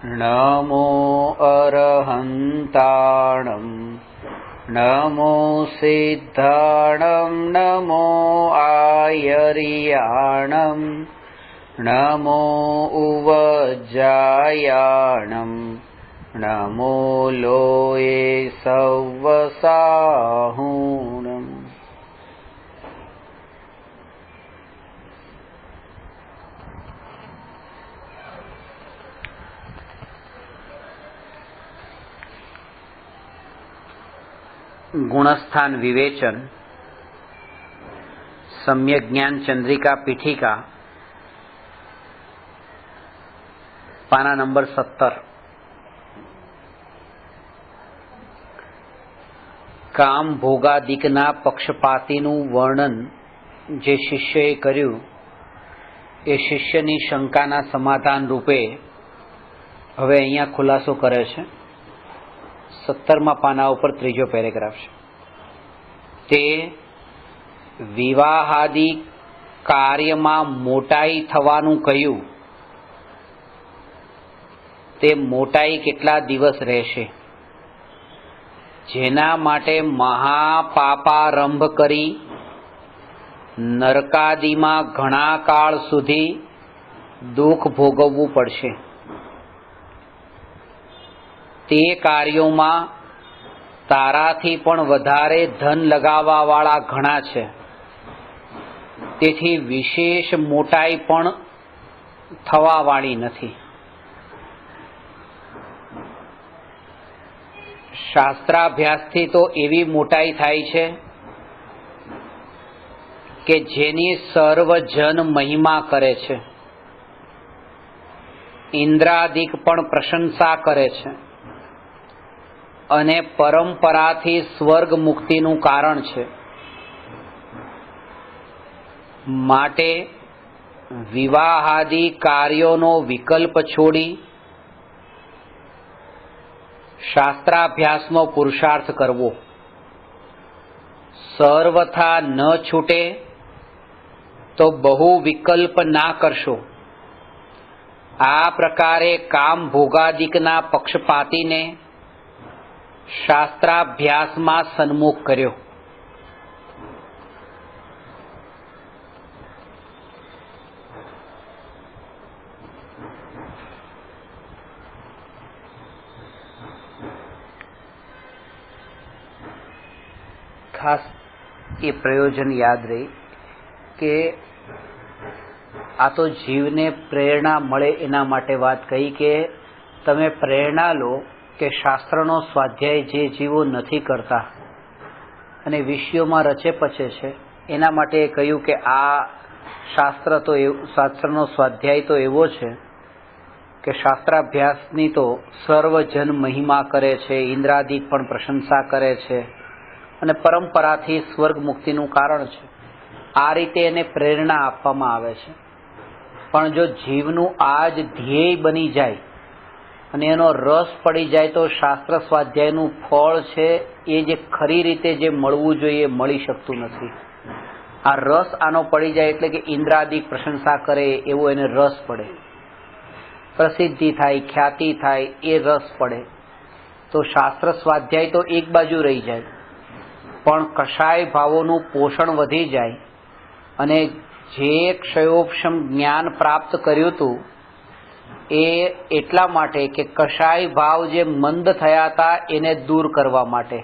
નમો અરહંતાણં નમો સિદ્ધાણં નમો આયર્યાણં નમો ઉવજ્જાયાણં નમો લોયે સવ્વસાહૂણં. ગુણસ્થાન વિવેચન સમ્યક જ્ઞાન ચંદ્રિકા પીઠિકા પાના નંબર 17. કામ ભોગાદિકના પક્ષપાતીનું વર્ણન જે શિષ્યએ કર્યું એ શિષ્યની શંકાના સમાધાન રૂપે હવે અહીંયા ખુલાસો કરે છે. 17મા પાના ઉપર ત્રીજો પેરેગ્રાફ છે. તે વિવાહાદિ કાર્યમાં મોટાઈ થવાનું કહ્યું. તે મોટાઈ કેટલા દિવસ રહેશે? જેના માટે મહાપાપારંભ કરી નરકાદિમાં ઘણા કાળ સુધી દુઃખ ભોગવવું પડશે. તે કાર્યોમાં તારાથી પણ વધારે ધન લગાવવા વાળા ઘણા છે. તેથી વિશેષ મોટાઈ પણ થવા વાળી નથી. શાસ્ત્રાભ્યાસથી તો એવી મોટાઈ થાય છે કે જેની સર્વજન મહિમા કરે છે. ઇન્દ્રાદિક પણ પ્રશંસા કરે છે અને પરંપરાથી સ્વર્ગ મુક્તિનું કારણ છે. માટે વિવાહાદિ કાર્યોનો વિકલ્પ છોડી શાસ્ત્રાભ્યાસનો પુરુષાર્થ કરવો. સર્વથા ન છૂટે તો બહુ વિકલ્પ ના કરશો. આ પ્રકારે કામ ભોગાદિકના પક્ષપાતીને શાસ્ત્રાભ્યાસમાં સન્મુખ કર્યો. ખાસ એ પ્રયોજન યાદ રહી કે આ તો જીવને પ્રેરણા મળે એના માટે વાત કહી કે તમે પ્રેરણા લો કે શાસ્ત્રનો સ્વાધ્યાય જે જીવો નથી કરતા અને વિષયોમાં રચે પચે છે એના માટે કહ્યું કે આ શાસ્ત્રનો સ્વાધ્યાય તો એવો છે કે શાસ્ત્રાભ્યાસની તો સર્વજન મહિમા કરે છે, ઇન્દ્રાદિક પણ પ્રશંસા કરે છે અને પરંપરાથી સ્વર્ગ મુક્તિનું કારણ છે. આ રીતે એને પ્રેરણા આપવામાં આવે છે. પણ જો જીવનું આ જ ધ્યેય બની જાય અને એનો રસ પડી જાય તો શાસ્ત્ર સ્વાધ્યાયનું ફળ છે એ જે ખરી રીતે જે મળવું જોઈએ એ મળી શકતું નથી. આ રસ આનો પડી જાય એટલે કે ઇન્દ્રાદિક પ્રશંસા કરે એવો એને રસ પડે, પ્રસિદ્ધિ થાય, ખ્યાતિ થાય, એ રસ પડે તો શાસ્ત્ર સ્વાધ્યાય તો એક બાજુ રહી જાય, પણ કષાય ભાવોનું પોષણ વધી જાય અને જે ક્ષયોપશમ જ્ઞાન પ્રાપ્ત કર્યું હતું એ એટલા માટે કે કષાય ભાવ જે મંદ થયા હતા એને દૂર કરવા માટે.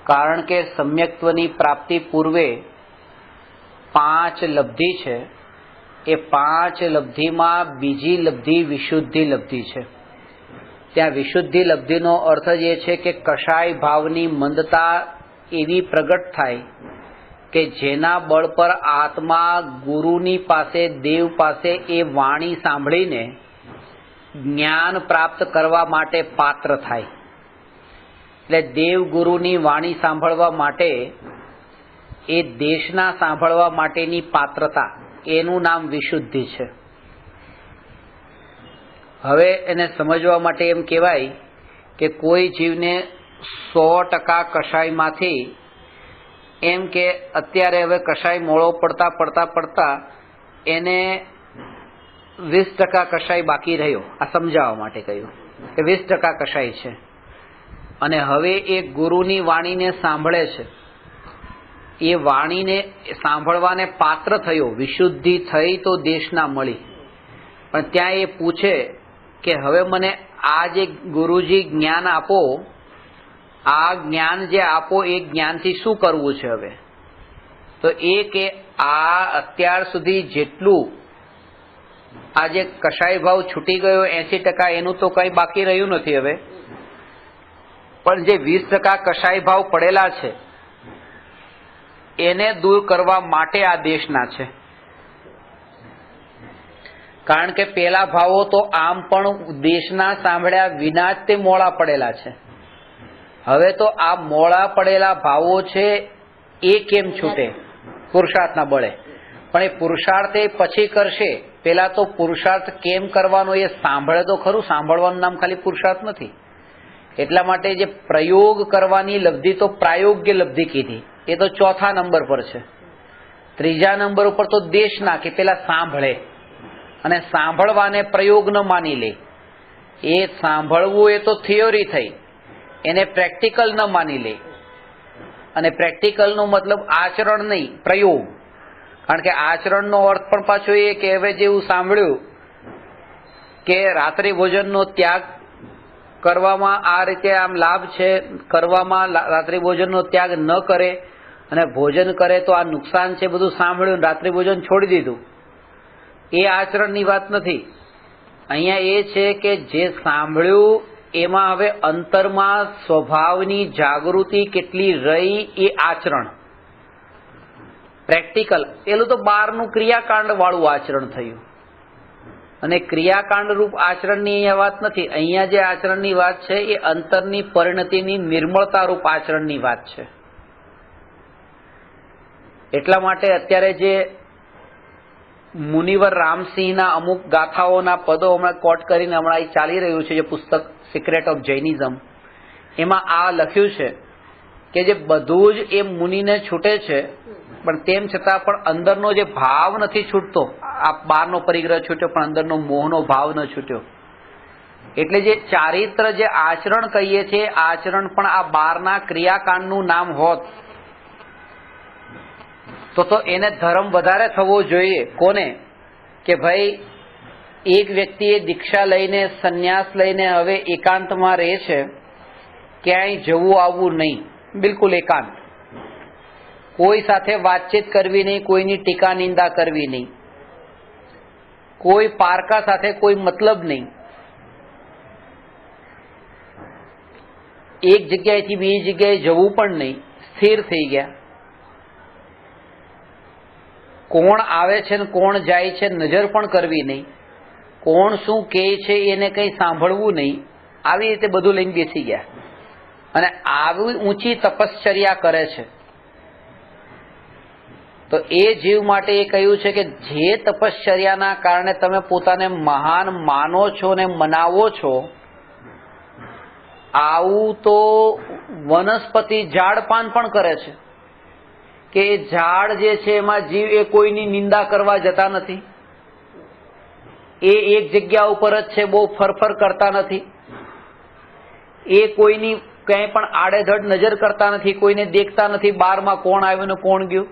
કારણ કે સમ્યક્ત્વની પ્રાપ્તિ પૂર્વે 5 લબ્ધિ છે. એ 5 લબ્ધિમાં બીજી લબ્ધિ વિશુદ્ધિ લબ્ધિ છે. ત્યાં વિશુદ્ધિ લબ્ધિનો અર્થ જ એ છે કે કષાય ભાવની મંદતા એવી પ્રગટ થાય કે જેના બળ પર આત્મા ગુરુની પાસે, દેવ પાસે એ વાણી સાંભળીને જ્ઞાન પ્રાપ્ત કરવા માટે પાત્ર થાય. એટલે દેવ ગુરુની વાણી સાંભળવા માટે એ દેશના સાંભળવા માટેની પાત્રતા, એનું નામ વિશુદ્ધિ છે. હવે એને સમજવા માટે એમ કહેવાય કે કોઈ જીવને 100% કષાયમાંથી એમ કે અત્યારે હવે કશાય મોળો પડતા એને 20% કશાય બાકી રહ્યો, આ સમજાવવા માટે કહ્યું કે 20% કશાય છે, અને હવે એ ગુરુની વાણીને સાંભળે છે, એ વાણીને સાંભળવાને પાત્ર થયો, વિશુદ્ધિ થઈ તો દેશના મળી, પણ ત્યાં એ પૂછે કે હવે મને આ જે ગુરુજી જ્ઞાન આપો, આ જ્ઞાન જે આપો એ જ્ઞાનથી શું કરવું છે હવે? તો એ કે આ અત્યાર સુધી જેટલું આ જે કશાય ભાવ છૂટી ગયો 80%, એનું તો કઈ બાકી રહ્યું નથી હવે, પણ જે 20% કશાય ભાવ પડેલા છે એને દૂર કરવા માટે આ દેશના છે. કારણ કે પેલા ભાવો તો આમ પણ દેશના સાંભળ્યા વિના જ તે મોડા પડેલા છે. હવે તો આ મોડા પડેલા ભાવો છે એ કેમ છૂટે? પુરુષાર્થના બળે. પણ એ પુરુષાર્થ એ પછી કરશે, પેલા તો પુરુષાર્થ કેમ કરવાનો એ સાંભળે તો ખરું. સાંભળવાનું નામ ખાલી પુરુષાર્થ નથી. એટલા માટે જે પ્રયોગ કરવાની લબ્ધિ તો પ્રાયોગ્ય લબ્ધિ કીધી, એ તો 4થા નંબર પર છે. 3જા નંબર ઉપર તો દેશના કે પેલા સાંભળે અને સાંભળવાને પ્રયોગ ન માની લે. એ સાંભળવું એ તો થિયોરી થઈ, એને પ્રેક્ટિકલ ન માની લે. અને પ્રેક્ટિકલનો મતલબ આચરણ નહીં, પ્રયોગ. કારણ કે આચરણનો અર્થ પણ પાછો એ કે હવે જેવું સાંભળ્યું કે રાત્રિ ભોજનનો ત્યાગ કરવામાં આ રીતે આમ લાભ છે, કરવામાં રાત્રિ ભોજનનો ત્યાગ ન કરે અને ભોજન કરે તો આ નુકસાન છે, બધું સાંભળ્યું રાત્રિ ભોજન છોડી દીધું, એ આચરણની વાત નથી. અહીંયા એ છે કે જે સાંભળ્યું એમાં હવે અંતરમાં સ્વભાવની જાગૃતિ કેટલી રહી એ આચરણ. પ્રેક્ટિકલ પેલું તો બહારનું ક્રિયાકાંડ વાળું આચરણ થયું, અને ક્રિયાકાંડ રૂપ આચરણની અહીંયા વાત નથી. અહીંયા જે આચરણની વાત છે એ અંતરની પરિણતિની નિર્મળતા રૂપ આચરણની વાત છે. એટલા માટે અત્યારે જે મુનિવર રામસિંહના અમુક ગાથાઓના પદો હમણાં કોટ કરીને હમણાં ચાલી રહ્યું છે, જે પુસ્તક સિક્રેટ ઓફ જૈનિઝમ, એમાં આ લખ્યું છે કે જે બધું જ એ મુનિને છૂટે છે, પણ તેમ છતાં પણ અંદરનો જે ભાવ નથી છૂટતો. આ બહારનો પરિગ્રહ છૂટ્યો પણ અંદરનો મોહનો ભાવ ન છૂટ્યો. એટલે જે ચારિત્ર જે આચરણ કહીએ છીએ, આચરણ પણ આ બહારના ક્રિયાકાંડનું નામ હોત તો એને ધર્મ વધારે થવો જોઈએ. કોને? કે ભાઈ એક વ્યક્તિએ દીક્ષા લઈને સંન્યાસ લઈને હવે એકાંતમાં રહે છે, ક્યાંય જવું આવવું નહીં, બિલકુલ એકાંત, કોઈ સાથે વાતચીત કરવી નહીં, કોઈની ટીકા નિંદા કરવી નહીં, કોઈ પારકા સાથે કોઈ મતલબ નહીં, એક જગ્યાએથી બીજી જગ્યાએ જવું પણ નહીં, સ્થિર થઈ ગયા. કોણ આવે છે ને કોણ જાય છે નજર પણ કરવી નહીં, કોણ શું કહે છે એને કંઈ સાંભળવું નહીં, આવી રીતે બધું લઈને બેસી ગયા. અને આવી ઊંચી તપશ્ચર્યા કરે છે. તો એ જીવ માટે એ કહ્યું છે કે જે તપશ્ચર્યાના કારણે તમે પોતાને મહાન માનો છો ને મનાવો છો, આવું તો વનસ્પતિ ઝાડ પાન પણ કરે છે. કે એ ઝાડ જે છે એમાં જીવ એ કોઈની નિંદા કરવા જતા નથી, એ એક જગ્યા ઉપર જ છે, બહુ ફરફર કરતા નથી, એ કોઈની ક્યાંય પણ આડેધડ નજર કરતા નથી, કોઈને દેખતા નથી બહારમાં કોણ આવ્યું ને કોણ ગયું,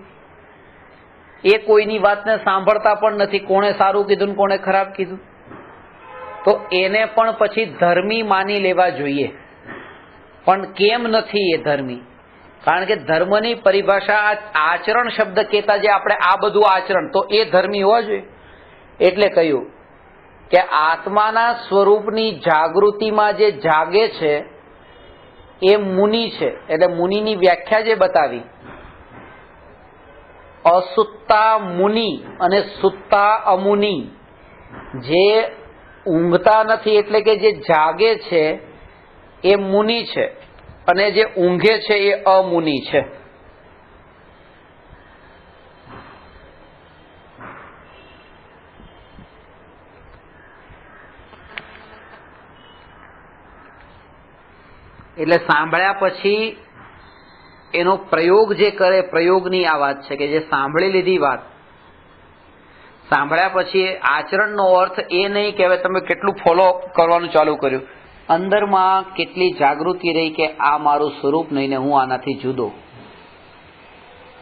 એ કોઈની વાતને સાંભળતા પણ નથી, કોણે સારું કીધું ને કોણે ખરાબ કીધું. તો એને પણ પછી ધર્મી માની લેવા જોઈએ. પણ કેમ નથી એ ધર્મી? કારણ કે ધર્મની પરિભાષા આચરણ શબ્દ કહેતા જે આપણે આ બધું આચરણ, તો એ ધર્મી હોવા જોઈએ. એટલે કહ્યું કે આત્માના સ્વરૂપની જાગૃતિમાં જે જાગે છે એ મુનિ છે. એટલે મુનિની વ્યાખ્યા જે બતાવી, અસુત્તા મુનિ અને સુત્તા અમુનિ, જે ઊંઘતા નથી એટલે કે જે જાગે છે એ મુનિ છે, અને જે ઊંઘે છે એ અમુનિ છે. એટલે સાંભળ્યા પછી એનો પ્રયોગ જે કરે, પ્રયોગની આ વાત છે કે જે સાંભળી લીધી વાત, સાંભળ્યા પછી આચરણનો અર્થ એ નહીં કે હવે તમે કેટલું ફોલો કરવાનું ચાલુ કર્યું, અંદરમાં કેટલી જાગૃતિ રહી કે આ મારું સ્વરૂપ નહીં ને હું આનાથી જુદો.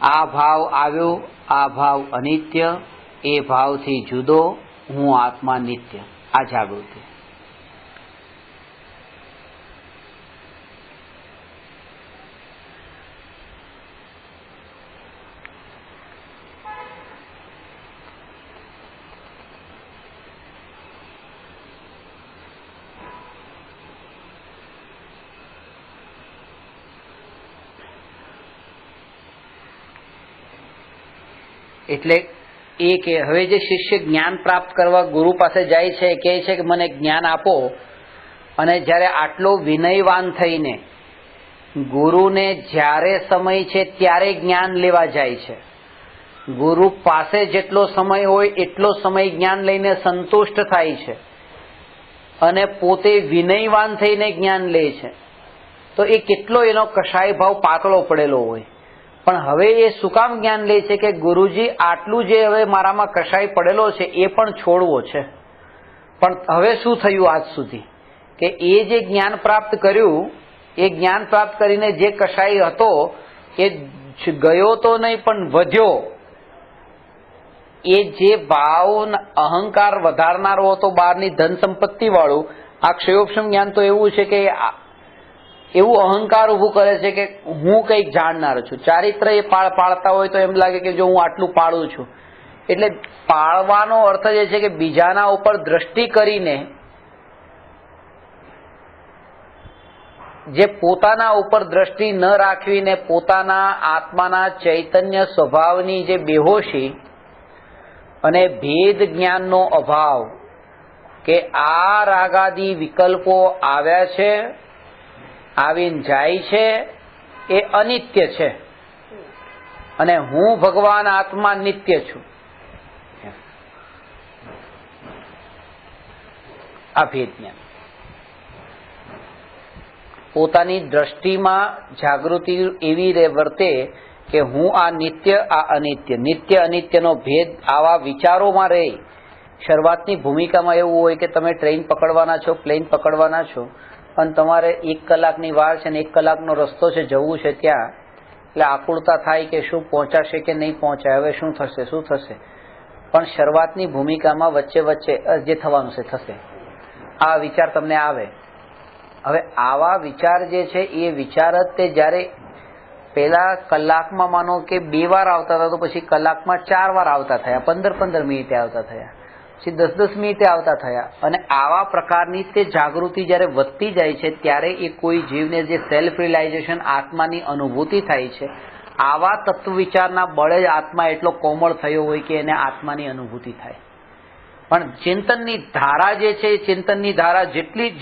આ ભાવ આવ્યો, આ ભાવ અનિત્ય, એ ભાવથી જુદો, હું આત્મા નિત્ય. આ જાગૃતિ. એટલે એ કે હવે જે શિષ્ય જ્ઞાન પ્રાપ્ત કરવા ગુરુ પાસે જાય છે, કહે છે કે મને જ્ઞાન આપો, અને જ્યારે આટલો વિનયવાન થઈને ગુરુને જ્યારે સમય છે ત્યારે જ્ઞાન લેવા જાય છે, ગુરુ પાસે જેટલો સમય હોય એટલો સમય જ્ઞાન લઈને સંતુષ્ટ થાય છે અને પોતે વિનયવાન થઈને જ્ઞાન લે છે, તો એ કેટલો એનો કશાય ભાવ પાતળો પડેલો હોય. પણ હવે એ શું કામ જ્ઞાન લે છે કે ગુરુજી આટલું જે હવે મારામાં કશાય પડેલો છે એ પણ છોડવો છે. પણ હવે શું થયું આજ સુધી કે એ જે જ્ઞાન પ્રાપ્ત કર્યું, એ જ્ઞાન પ્રાપ્ત કરીને જે કશાય હતો એ ગયો તો નહીં પણ વધ્યો. એ જે ભાવ અહંકાર વધારનારો હતો, બહારની ધન સંપત્તિ વાળું, આ ક્ષયોક્ષમ જ્ઞાન તો એવું છે કે એવું અહંકાર ઉભું કરે છે કે હું કંઈક જાણનાર છું. ચારિત્ર એ પાળતા હોય તો એમ લાગે કે જો હું આટલું પાળું છું. એટલે પાળવાનો અર્થ એ છે કે બીજાના ઉપર દ્રષ્ટિ કરીને જે પોતાના ઉપર દ્રષ્ટિ ન રાખવીને પોતાના આત્માના ચૈતન્ય સ્વભાવની જે બેહોશી અને ભેદ જ્ઞાનનો અભાવ, કે આ રાગાદી વિકલ્પો આવ્યા છે, આવીને જાય છે, એ અનિત્ય છે અને હું ભગવાન આત્મા નિત્ય છું. આ ભેદ જ્ઞાન પોતાની દ્રષ્ટિમાં જાગૃતિ એવી વર્તે કે હું આ નિત્ય, આ અનિત્ય, નિત્ય અનિત્યનો ભેદ આવા વિચારોમાં રહે. શરૂઆતની ભૂમિકામાં એવું હોય કે તમે ટ્રેન પકડવાના છો, પ્લેન પકડવાના છો, અને તમારે 1 કલાકની વાર છે ને 1 કલાકનો રસ્તો છે, જવું છે ત્યાં. એટલે આકુળતા થાય કે શું પહોંચાશે કે નહીં પહોંચાય, હવે શું થશે શું થશે. પણ શરૂઆતની ભૂમિકામાં વચ્ચે વચ્ચે જે થવાનું છે થશે, આ વિચાર તમને આવે. હવે આવા વિચાર જે છે એ વિચાર જ તે જ્યારે પહેલા કલાકમાં માનો કે 2 વાર આવતા હતા, તો પછી કલાકમાં 4 વાર આવતા થયા, 15-15 મિનિટે આવતા થયા, પછી 10-10 મિનિટે આવતા થયા. અને આવા પ્રકારની તે જાગૃતિ જ્યારે વધતી જાય છે ત્યારે એ કોઈ જીવને જે સેલ્ફ રિયલાઇઝેશન, આત્માની અનુભૂતિ થાય છે, આવા તત્વ વિચારના બળે જ આત્મા એટલો કોમળ થયો હોય કે એને આત્માની અનુભૂતિ થાય. પણ ચિંતનની ધારા જે છે, ચિંતનની ધારા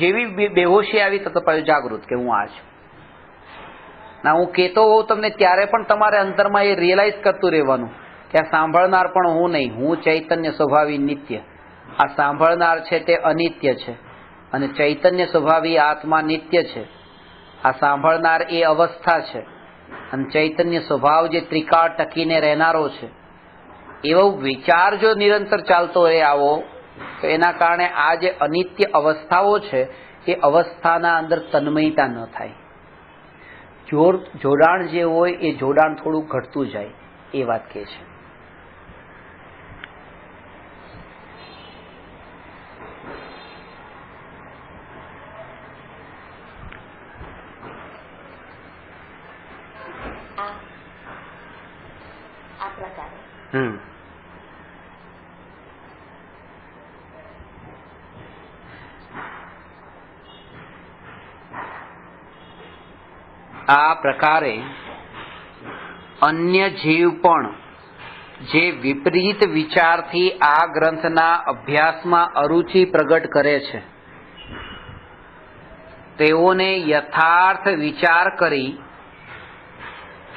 જેવી બેહોશી આવી તો પાછું જાગૃત કે હું આ છું. ના, હું કહેતો હોઉં તમને ત્યારે પણ તમારે અંતરમાં એ રિયલાઇઝ કરતું રહેવાનું કે આ સાંભળનાર પણ હું નહીં, હું ચૈતન્ય સ્વભાવી નિત્ય. આ સાંભળનાર છે તે અનિત્ય છે અને ચૈતન્ય સ્વભાવી આત્મા નિત્ય છે. આ સાંભળનાર એ અવસ્થા છે અને ચૈતન્ય સ્વભાવ જે ત્રિકાળ ટકીને રહેનારો છે. એવો વિચાર જો નિરંતર ચાલતો રહે આવો, તો એના કારણે આ જે અનિત્ય અવસ્થાઓ છે એ અવસ્થાના અંદર તન્મયતા ન થાય. જોડાણ જે હોય એ જોડાણ થોડું ઘટતું જાય, એ વાત કહે છે. આ પ્રકારે અન્ય જીવ પણ જે વિપરીત વિચારથી આ ગ્રંથના અભ્યાસમાં અરુચિ પ્રગટ કરે છે, તેઓને યથાર્થ વિચાર કરી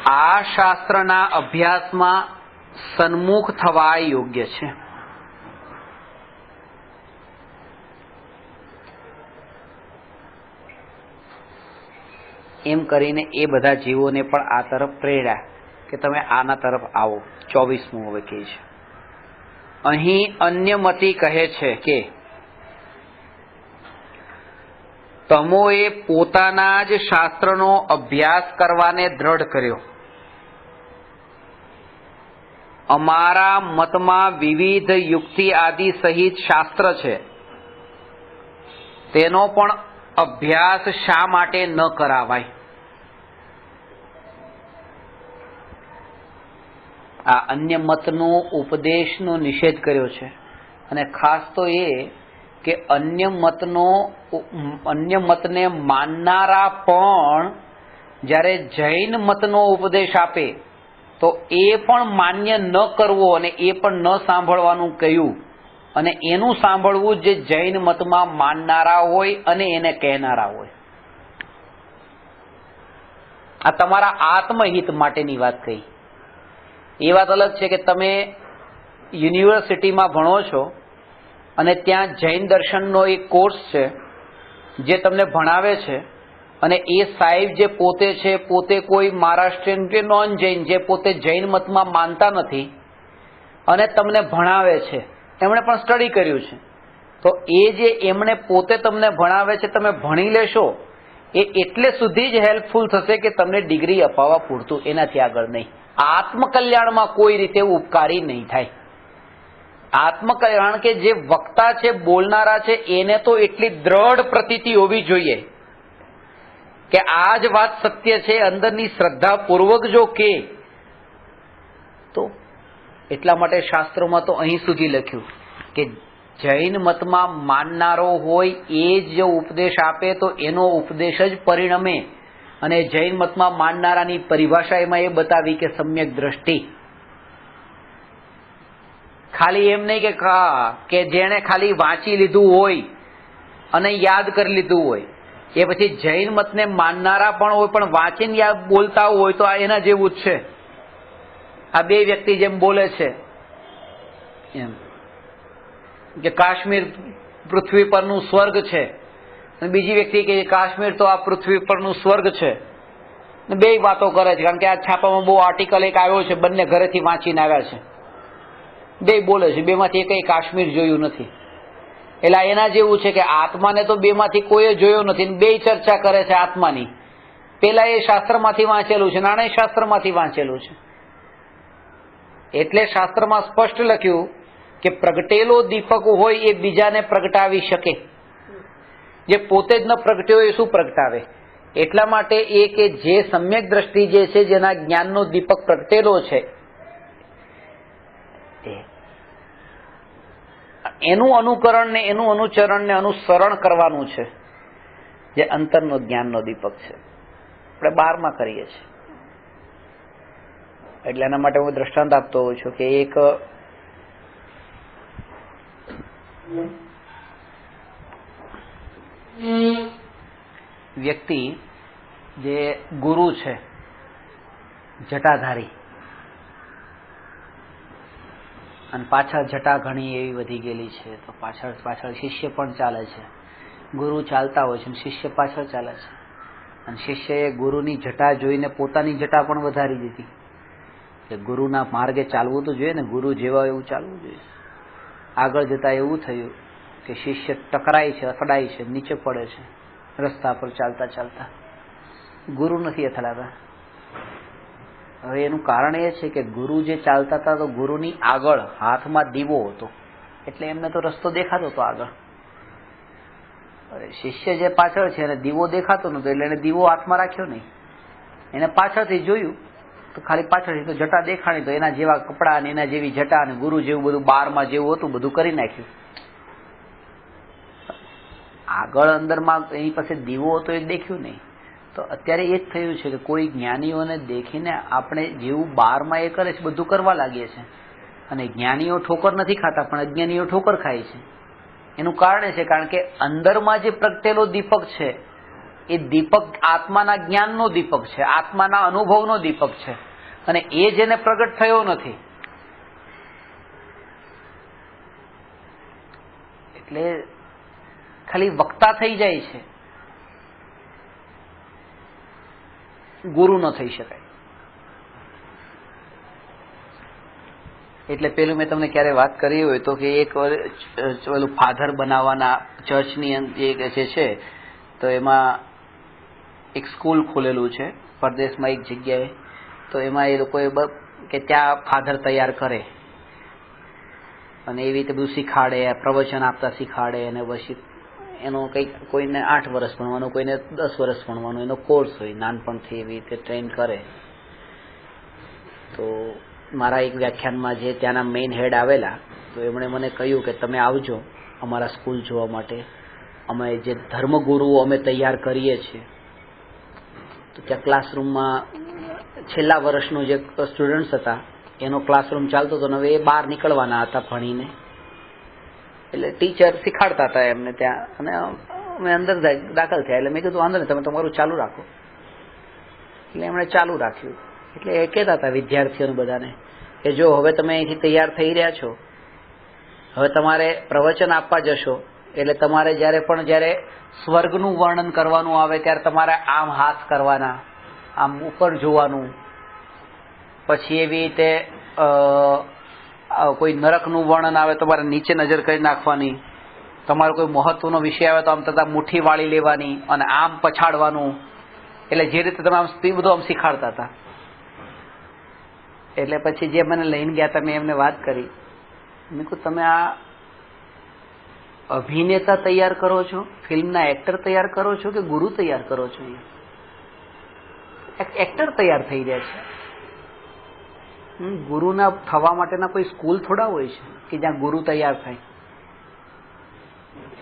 આ શાસ્ત્રના અભ્યાસમાં સન્મુખ થવા યોગ્ય છે. એમ કરીને એ બધા જીવોને પણ આ તરફ પ્રેર્યા કે તમે આના તરફ આવો. 24મું હવે કહે છે. અહીં અન્યમતી કહે છે કે તમોએ પોતાના જ શાસ્ત્રનો અભ્યાસ કરવાને દ્રઢ કર્યો. અમારા મતમાં વિવિધ યુક્તિ આદિ સહિત શાસ્ત્ર છે, તેનો પણ અભ્યાસ શા માટે ન કરાવાય? આ અન્ય મતનો ઉપદેશનો નિષેધ કર્યો છે. અને ખાસ તો એ કે અન્ય મતને માનનારા પણ જ્યારે જૈન મતનો ઉપદેશ આપે તો એ પણ માન્ય ન કરવો અને એ પણ ન સાંભળવાનું કહ્યું, અને એનું સાંભળવું જે જૈન મતમાં માનનારા હોય અને એને કહેનારા હોય. આ તમારા આત્મહિત માટેની વાત કહી. એ વાત અલગ છે કે તમે યુનિવર્સિટીમાં ભણો છો અને ત્યાં જૈન દર્શનનો એક કોર્સ છે જે તમને ભણાવે છે, અને એ સાહેબ જે પોતે છે પોતે કોઈ મહારાષ્ટ્રીયન કે નોન જૈન જે પોતે જૈન મતમાં માનતા નથી અને તમને ભણાવે છે, એમણે પણ સ્ટડી કર્યું છે, તો એ જે એમણે પોતે તમને ભણાવે છે તમે ભણી લેશો એ એટલે સુધી જ હેલ્પફુલ થશે કે તમને ડિગ્રી અપાવવા પૂરતું, એનાથી આગળ નહીં. આત્મકલ્યાણમાં કોઈ રીતે ઉપકારી નહીં થાય. આત્મકલ્યાણ કે જે વક્તા છે, બોલનારા છે, એને તો એટલી દ્રઢ પ્રતીતિ હોવી જોઈએ કે આ જ વાત સત્ય છે, અંદરની શ્રદ્ધા પૂર્વક જો કે તો એટલા માટે શાસ્ત્રોમાં તો અહીં સુધી લખ્યું કે જૈન મતમાં માનનારો હોય એ જ જો ઉપદેશ આપે તો એનો ઉપદેશ જ પરિણમે. અને જૈન મતમાં માનનારાની પરિભાષા એમાં એ બતાવી કે સમ્યક દ્રષ્ટિ. ખાલી એમ નહીં કે જેણે ખાલી વાંચી લીધું હોય અને યાદ કરી લીધું હોય એ પછી જૈન મતને માનનારા પણ હોય પણ વાંચીને યાદ બોલતા હોય તો આ એના જેવું જ છે. આ બે વ્યક્તિ જેમ બોલે છે એમ કે કાશ્મીર પૃથ્વી પરનું સ્વર્ગ છે, અને બીજી વ્યક્તિ કે કાશ્મીર તો આ પૃથ્વી પરનું સ્વર્ગ છે. બે વાતો કરે છે, કારણ કે આ છાપામાં બહુ આર્ટિકલ એક આવ્યો છે, બંને ઘરેથી વાંચીને આવ્યા છે, બે બોલે છે, બેમાંથી એકઈ કાશ્મીર જોયું નથી. એટલે એના જેવું છે કે આત્માને તો બેમાંથી કોઈ જોયો નથી, બે ચર્ચા કરે છે આત્માની. પેલા એ શાસ્ત્રમાંથી વાંચેલું છે, નાણે શાસ્ત્રમાંથી વાંચેલું છે. એટલે શાસ્ત્રમાં સ્પષ્ટ લખ્યું કે પ્રગટેલો દીપક હોય એ બીજાને પ્રગટાવી શકે, જે પોતે જ ન પ્રગટ્યો એ શું પ્રગટાવે? એટલા માટે એ કે જે સમ્યક દ્રષ્ટિ જે છે, જેના જ્ઞાનનો દીપક પ્રગટેલો છે, એનું અનુકરણ ને એનું અનુચરણ ને અનુસરણ કરવાનું છે, જે અંતરનો જ્ઞાનનો દીપક છે. આપણે 12માં કરીએ છીએ. એટલે એના માટે હું દ્રષ્ટાંત આપતો હોઉં છું કે એક વ્યક્તિ જે ગુરુ છે, જટાધારી, અને પાછળ જટા ઘણી એવી વધી ગયેલી છે, તો પાછળ શિષ્ય પણ ચાલે છે. ગુરુ ચાલતા હોય છે અને શિષ્ય પાછળ ચાલે છે, અને શિષ્યએ ગુરુની જટા જોઈને પોતાની જટા પણ વધારી દીધી કે ગુરુના માર્ગે ચાલવું તો જોઈએ ને, ગુરુ જેવા એવું ચાલવું જોઈએ. આગળ જતા એવું થયું કે શિષ્ય ટકરાય છે, અથડાય છે, નીચે પડે છે રસ્તા પર ચાલતા ચાલતા. ગુરુ નથી અથડાતા. હવે એનું કારણ એ છે કે ગુરુ જે ચાલતા હતા તો ગુરુની આગળ હાથમાં દીવો હતો, એટલે એમને તો રસ્તો દેખાતો હતો આગળ. શિષ્ય જે પાછળ છે એને દીવો દેખાતો નતો, એટલે એને દીવો હાથમાં રાખ્યો નહીં. એને પાછળથી જોયું તો ખાલી પાછળથી તો જટા દેખાણી, તો એના જેવા કપડા અને એના જેવી જટા અને ગુરુ જેવું બધું 12માં જેવું હતું બધું કરી નાખ્યું. આગળ અંદરમાં એની પાસે દીવો હતો એ દેખ્યું નહીં. તો અત્યારે એ જ થયું છે કે કોઈ જ્ઞાનીઓને દેખીને આપણે જેવું 12માં એ કરે છે બધું કરવા લાગીએ છીએ, અને જ્ઞાનીઓ ઠોકર નથી ખાતા પણ અજ્ઞાનીઓ ઠોકર ખાય છે. એનું કારણ એ છે કારણ કે અંદરમાં જે પ્રગટેલો દીપક છે એ દીપક આત્માના જ્ઞાનનો દીપક છે, આત્માના અનુભવનો દીપક છે, અને એ જેને પ્રગટ થયો નથી. એટલે ખાલી વક્તા થઈ જાય છે, ગુરુ ન થઈ શકાય. એટલે પેલું મેં તમને ક્યારે વાત કરી હોય તો કે એક પેલું ફાધર બનાવવાના ચર્ચની જે છે તો એમાં એક સ્કૂલ ખોલેલું છે પરદેશમાં એક જગ્યાએ, તો એમાં એ લોકોએ કે ત્યાં ફાધર તૈયાર કરે અને એવી રીતે બધું શીખાડે, પ્રવચન આપતા શીખાડે, અને પછી એનો કંઈક કોઈને 8 વર્ષ ભણવાનું, કોઈને 10 વર્ષ ભણવાનું એનો કોર્સ હોય, નાનપણથી એવી રીતે ટ્રેન કરે. તો મારા એક વ્યાખ્યાનમાં જે ત્યાંના મેઇન હેડ આવેલા, તો એમણે મને કહ્યું કે તમે આવજો અમારા સ્કૂલ જોવા માટે, અમે જે ધર્મગુરુઓ અમે તૈયાર કરીએ છીએ. તો ત્યાં ક્લાસરૂમમાં છેલ્લા વર્ષનું જે સ્ટુડન્ટ્સ હતા એનો ક્લાસરૂમ ચાલતો હતો, હવે એ બહાર નીકળવાના હતા ભણીને, એટલે ટીચર શીખાડતા હતા એમને ત્યાં, અને અમે અંદર દાખલ થયા. એટલે મેં કીધું વાંધો નહીં, તમે તમારું ચાલુ રાખો. એટલે એમણે ચાલુ રાખ્યું. એટલે એ કહેતા હતા વિદ્યાર્થીઓને બધાને કે જો હવે તમે અહીંથી તૈયાર થઈ રહ્યા છો, હવે તમારે પ્રવચન આપવા જશો એટલે તમારે જ્યારે સ્વર્ગનું વર્ણન કરવાનું આવે ત્યારે તમારે આમ હાથ કરવાના, આમ ઉપર જોવાનું, પછી એવી રીતે કોઈ નરકનું વર્ણન આવે તો તમારે નીચે નજર કરી નાખવાની, તમારો કોઈ મહત્વનો વિષય આવે તો આમ તથા મુઠ્ઠી વાળી લેવાની અને આમ પછાડવાનું. એટલે જે રીતે તમે આમ બધું આમ શીખાડતા હતા. એટલે પછી જે મને લઈને ગયા હતા મેં એમને વાત કરી, મેં કહ્યું તમે આ અભિનેતા તૈયાર કરો છો, ફિલ્મના એક્ટર તૈયાર કરો છો કે ગુરુ તૈયાર કરો છો? એક્ટર તૈયાર થઈ રહ્યા છે. ગુરુના થવા માટેના કોઈ સ્કૂલ થોડા હોય છે કે જ્યાં ગુરુ તૈયાર થાય?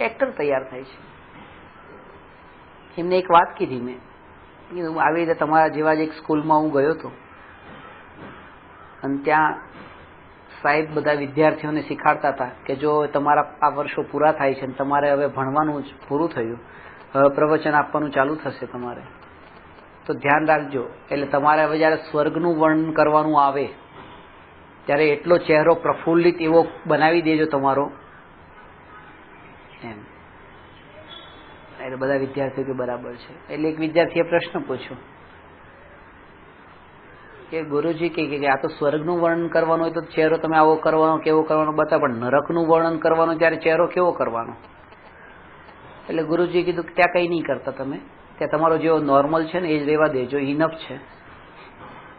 એક્ટર તૈયાર થાય છે. એમને એક વાત કીધી મેં, આવી રીતે તમારા જેવા જ એક સ્કૂલમાં હું ગયો હતો અને ત્યાં સાહેબ બધા વિદ્યાર્થીઓને શીખાડતા હતા કે જો તમારા આ વર્ષો પૂરા થાય છે અને તમારે હવે ભણવાનું જ પૂરું થયું, હવે પ્રવચન આપવાનું ચાલુ થશે તમારે, તો ધ્યાન રાખજો. એટલે તમારે હવે જ્યારે સ્વર્ગનું વર્ણન કરવાનું આવે ત્યારે એટલો ચહેરો પ્રફુલ્લિત એવો બનાવી દેજો તમારો એમ. એટલે બધા વિદ્યાર્થીઓ કે બરાબર છે. એટલે એક વિદ્યાર્થીએ પ્રશ્ન પૂછ્યો કે ગુરુજી કે આ તો સ્વર્ગનું વર્ણન કરવાનું હોય તો ચહેરો તમે આવો કરવાનો, કેવો કરવાનો બતાવો, પણ નરકનું વર્ણન કરવાનું ત્યારે ચહેરો કેવો કરવાનો? એટલે ગુરુજી કીધું કે ત્યાં કંઈ નહીં કરતા, તમે ત્યાં તમારો જેવો નોર્મલ છે ને એ જ રહેવા દેજો, ઇનફ છે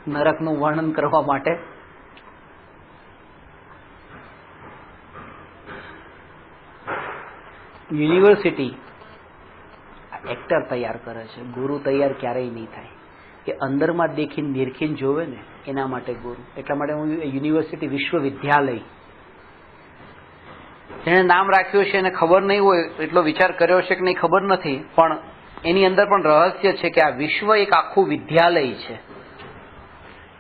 નરકનું વર્ણન કરવા માટે. યુનિવર્સિટી એક્ટર તૈયાર કરે છે, ગુરુ તૈયાર ક્યારેય નહીં થાય. કે અંદરમાં દેખીને નિરખીને જોવે ને એના માટે ગુરુ. એટલા માટે હું યુનિવર્સિટી વિશ્વવિદ્યાલય જેને નામ રાખ્યું છે એને ખબર નહીં હોય, એટલો વિચાર કર્યો છે કે નહીં ખબર નથી, પણ એની અંદર પણ રહસ્ય છે કે આ વિશ્વ એક આખું વિદ્યાલય છે.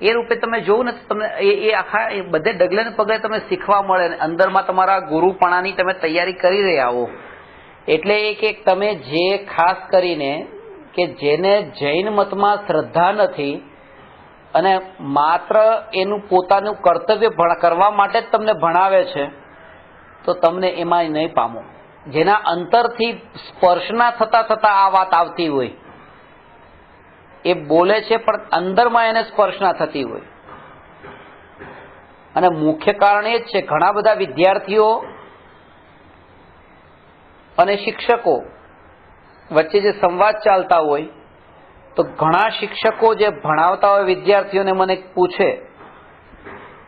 એ રૂપે તમે જોવું ને તમને એ આખા બધે ડગલે ને પગલે તમે શીખવા મળે. અંદરમાં તમારા ગુરુપણાની તમે તૈયારી કરી રહ્યા હો. એટલે કે તમે જે ખાસ કરીને કે જેને જૈન મતમાં શ્રદ્ધા નથી અને માત્ર એનું પોતાનું કર્તવ્ય કરવા માટે જ તમને ભણાવે છે, તો તમને એમાં નહીં પામો. જેના અંતરથી સ્પર્શના થતા આ વાત આવતી હોય, એ બોલે છે પણ અંદરમાં એને સ્પર્શના થતી હોય. અને મુખ્ય કારણ એ જ છે ઘણા બધા વિદ્યાર્થીઓ અને શિક્ષકો વચ્ચે જે સંવાદ ચાલતા હોય, તો ઘણા શિક્ષકો જે ભણાવતા હોય વિદ્યાર્થીઓને મને પૂછે